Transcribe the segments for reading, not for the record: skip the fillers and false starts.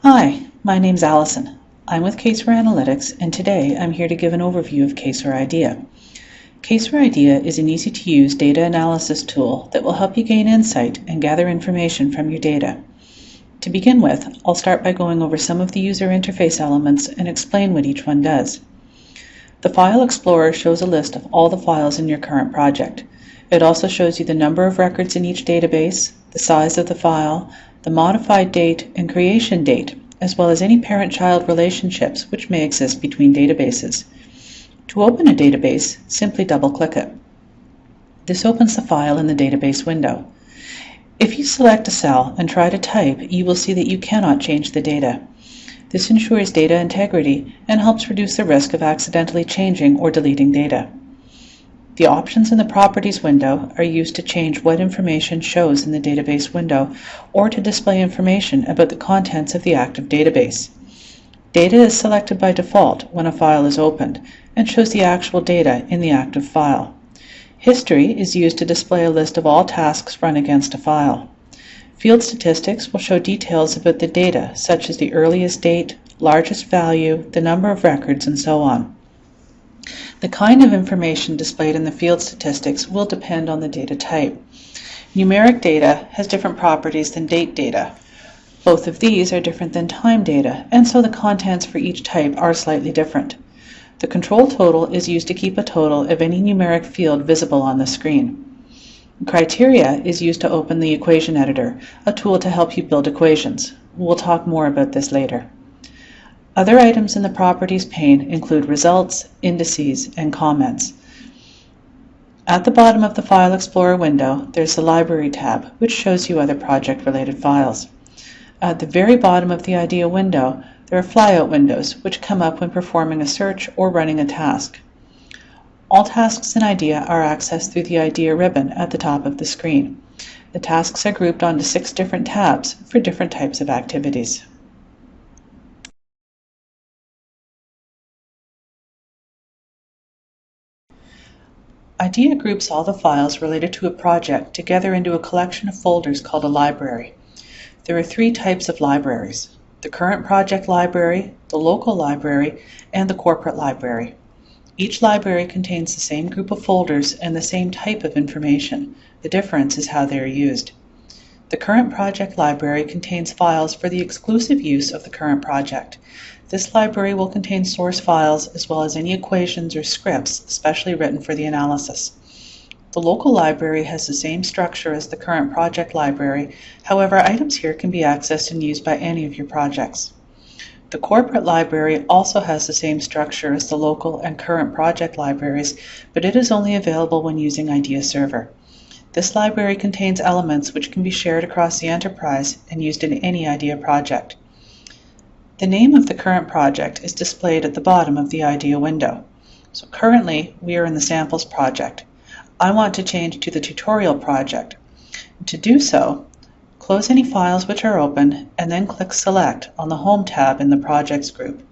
Hi, my name's Allison. I'm with Caseware Analytics, and today I'm here to give an overview of Caseware IDEA. Caseware IDEA is an easy-to-use data analysis tool that will help you gain insight and gather information from your data. To begin with, I'll start by going over some of the user interface elements and explain what each one does. The File Explorer shows a list of all the files in your current project. It also shows you the number of records in each database, the size of the file, the modified date and creation date, as well as any parent-child relationships which may exist between databases. To open a database, simply double-click it. This opens the file in the database window. If you select a cell and try to type, you will see that you cannot change the data. This ensures data integrity and helps reduce the risk of accidentally changing or deleting data. The options in the Properties window are used to change what information shows in the database window or to display information about the contents of the active database. Data is selected by default when a file is opened and shows the actual data in the active file. History is used to display a list of all tasks run against a file. Field statistics will show details about the data, such as the earliest date, largest value, the number of records, and so on. The kind of information displayed in the field statistics will depend on the data type. Numeric data has different properties than date data. Both of these are different than time data, and so the contents for each type are slightly different. The control total is used to keep a total of any numeric field visible on the screen. Criteria is used to open the equation editor, a tool to help you build equations. We'll talk more about this later. Other items in the Properties pane include results, indices, and comments. At the bottom of the File Explorer window, there's the Library tab, which shows you other project-related files. At the very bottom of the IDEA window, there are flyout windows, which come up when performing a search or running a task. All tasks in IDEA are accessed through the IDEA ribbon at the top of the screen. The tasks are grouped onto 6 different tabs for different types of activities. IDEA groups all the files related to a project together into a collection of folders called a library. There are 3 types of libraries: the current project library, the local library, and the corporate library. Each library contains the same group of folders and the same type of information. The difference is how they are used. The current project library contains files for the exclusive use of the current project. This library will contain source files as well as any equations or scripts specially written for the analysis. The local library has the same structure as the current project library. However, items here can be accessed and used by any of your projects. The corporate library also has the same structure as the local and current project libraries, but it is only available when using IDEA Server. This library contains elements which can be shared across the enterprise and used in any IDEA project. The name of the current project is displayed at the bottom of the IDEA window. So currently, we are in the Samples project. I want to change to the Tutorial project. To do so, close any files which are open and then click Select on the Home tab in the Projects group.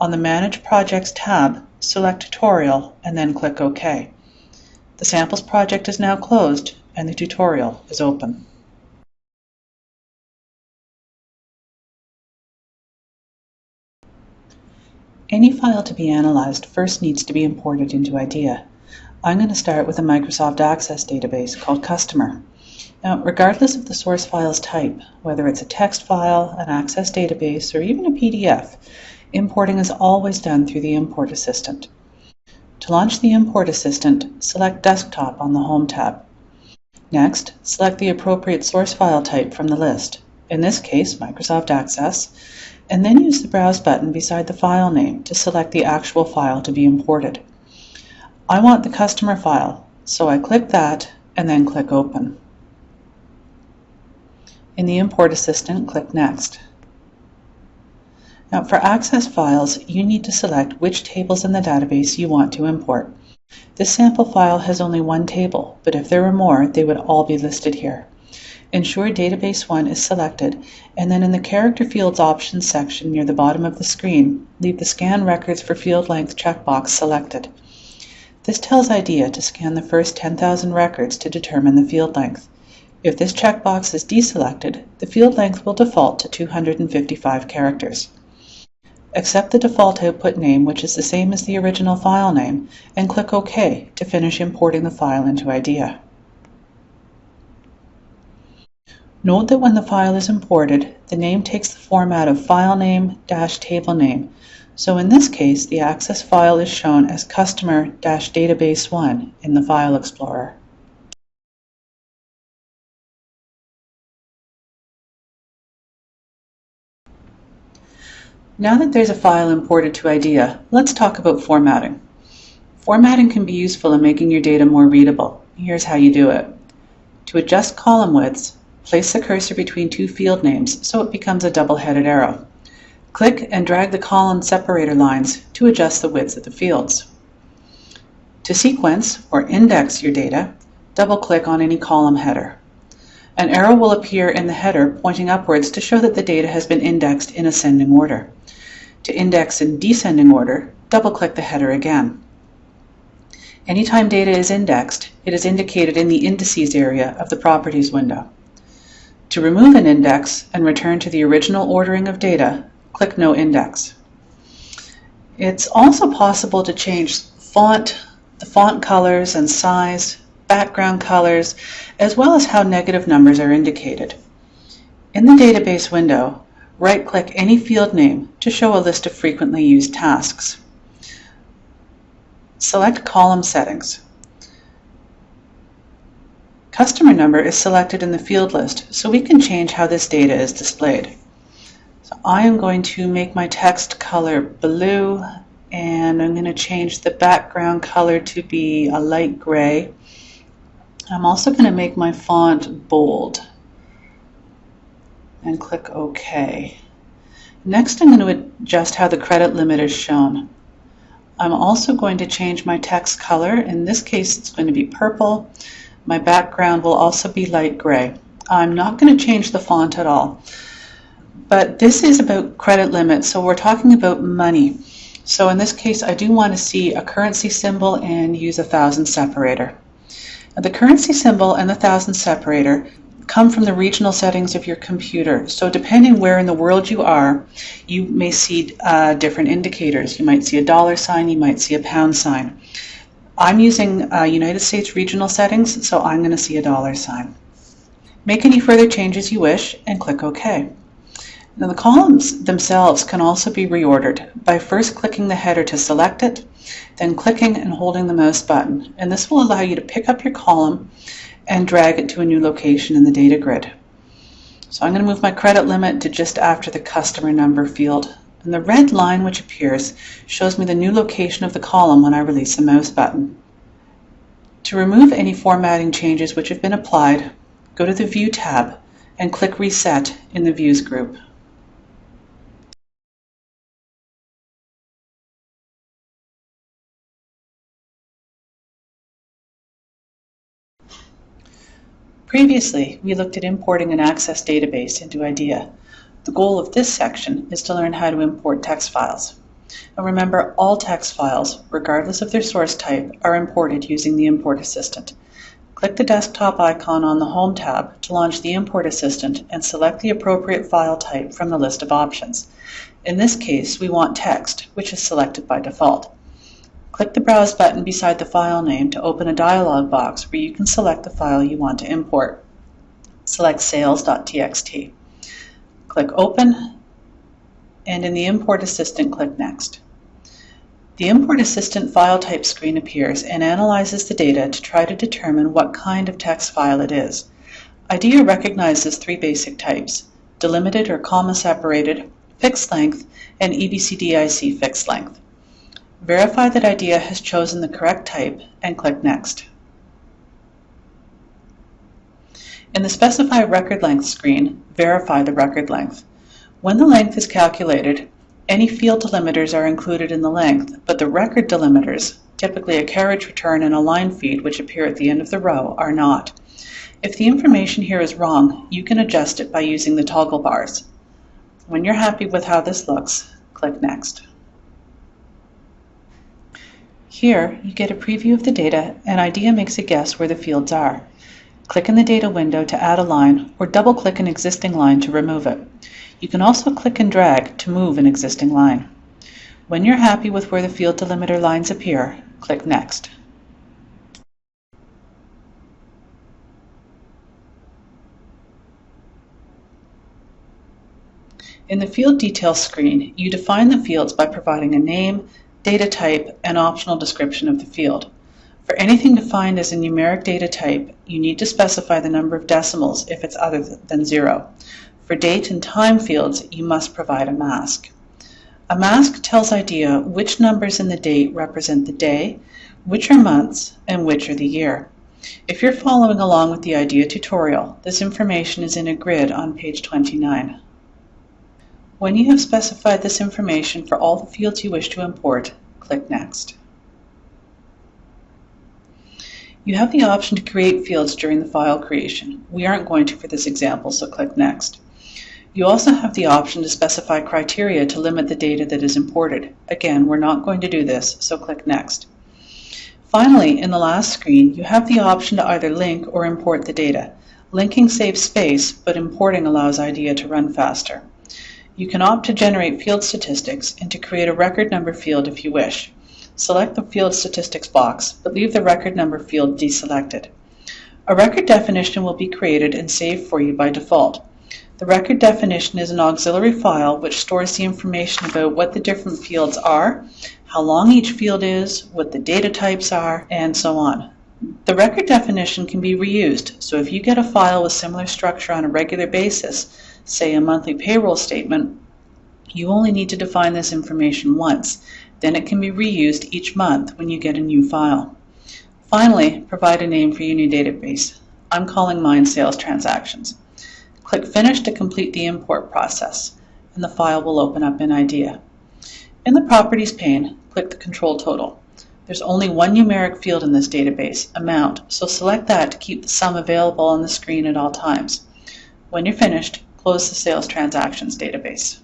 On the Manage Projects tab, select Tutorial and then click OK. The Samples project is now closed and the tutorial is open. Any file to be analyzed first needs to be imported into IDEA. I'm going to start with a Microsoft Access database called Customer. Now, regardless of the source file's type, whether it's a text file, an Access database, or even a PDF, importing is always done through the Import Assistant. To launch the Import Assistant, select Desktop on the Home tab. Next, select the appropriate source file type from the list, in this case, Microsoft Access, and then use the Browse button beside the file name to select the actual file to be imported. I want the customer file, so I click that and then click Open. In the Import Assistant, click Next. Now, for Access files, you need to select which tables in the database you want to import. This sample file has only one table, but if there were more, they would all be listed here. Ensure Database 1 is selected, and then in the Character Fields Options section near the bottom of the screen, leave the Scan Records for Field Length checkbox selected. This tells IDEA to scan the first 10,000 records to determine the field length. If this checkbox is deselected, the field length will default to 255 characters. Accept the default output name, which is the same as the original file name, and click OK to finish importing the file into IDEA. Note that when the file is imported, the name takes the format of file name-table name. So in this case, the Access file is shown as customer-database1 in the File Explorer. Now that there's a file imported to IDEA, let's talk about formatting. Formatting can be useful in making your data more readable. Here's how you do it. To adjust column widths, place the cursor between two field names so it becomes a double-headed arrow. Click and drag the column separator lines to adjust the widths of the fields. To sequence or index your data, double-click on any column header. An arrow will appear in the header pointing upwards to show that the data has been indexed in ascending order. To index in descending order, double-click the header again. Anytime data is indexed, it is indicated in the Indices area of the Properties window. To remove an index and return to the original ordering of data, click No Index. It's also possible to change the font colors and size, background colors, as well as how negative numbers are indicated. In the database window, right-click any field name to show a list of frequently used tasks. Select Column Settings. Customer number is selected in the field list, so we can change how this data is displayed. So I am going to make my text color blue, and I'm going to change the background color to be a light gray. I'm also going to make my font bold and click OK. Next, I'm going to adjust how the credit limit is shown. I'm also going to change my text color. In this case, it's going to be purple. My background will also be light gray. I'm not going to change the font at all. But this is about credit limit, so we're talking about money. So in this case, I do want to see a currency symbol and use a thousand separator. Now, the currency symbol and the thousand separator come from the regional settings of your computer. So depending where in the world you are, you may see different indicators. You might see a dollar sign, you might see a pound sign. I'm using United States regional settings, so I'm going to see a dollar sign. Make any further changes you wish and click OK. Now the columns themselves can also be reordered by first clicking the header to select it, then clicking and holding the mouse button, and this will allow you to pick up your column and drag it to a new location in the data grid. So I'm going to move my credit limit to just after the customer number field, and the red line which appears shows me the new location of the column when I release the mouse button. To remove any formatting changes which have been applied, go to the View tab and click Reset in the Views group. Previously, we looked at importing an Access database into IDEA. The goal of this section is to learn how to import text files. And remember, all text files, regardless of their source type, are imported using the Import Assistant. Click the desktop icon on the Home tab to launch the Import Assistant and select the appropriate file type from the list of options. In this case, we want text, which is selected by default. Click the Browse button beside the file name to open a dialog box where you can select the file you want to import. Select sales.txt. Click Open, and in the Import Assistant, click Next. The Import Assistant file type screen appears and analyzes the data to try to determine what kind of text file it is. IDEA recognizes three basic types: delimited or comma separated, fixed length, and EBCDIC fixed length. Verify that IDEA has chosen the correct type and click Next. In the Specify Record Length screen, verify the record length. When the length is calculated, any field delimiters are included in the length, but the record delimiters, typically a carriage return and a line feed which appear at the end of the row, are not. If the information here is wrong, you can adjust it by using the toggle bars. When you're happy with how this looks, click Next. Here, you get a preview of the data, and IDEA makes a guess where the fields are. Click in the data window to add a line, or double-click an existing line to remove it. You can also click and drag to move an existing line. When you're happy with where the field delimiter lines appear, click Next. In the Field Details screen, you define the fields by providing a name, data type, and optional description of the field. For anything defined as a numeric data type, you need to specify the number of decimals if it's other than 0. For date and time fields, you must provide a mask. A mask tells IDEA which numbers in the date represent the day, which are months, and which are the year. If you're following along with the IDEA tutorial, this information is in a grid on page 29. When you have specified this information for all the fields you wish to import, click Next. You have the option to create fields during the file creation. We aren't going to for this example, so click Next. You also have the option to specify criteria to limit the data that is imported. Again, we're not going to do this, so click Next. Finally, in the last screen, you have the option to either link or import the data. Linking saves space, but importing allows IDEA to run faster. You can opt to generate field statistics and to create a record number field if you wish. Select the Field Statistics box, but leave the record number field deselected. A record definition will be created and saved for you by default. The record definition is an auxiliary file which stores the information about what the different fields are, how long each field is, what the data types are, and so on. The record definition can be reused, so if you get a file with similar structure on a regular basis, say a monthly payroll statement, you only need to define this information once. Then it can be reused each month when you get a new file. Finally, provide a name for your new database. I'm calling mine Sales Transactions. Click Finish to complete the import process, and the file will open up in IDEA. In the Properties pane, click the Control Total. There's only one numeric field in this database, amount, so select that to keep the sum available on the screen at all times. When you're finished, close the Sales Transactions database.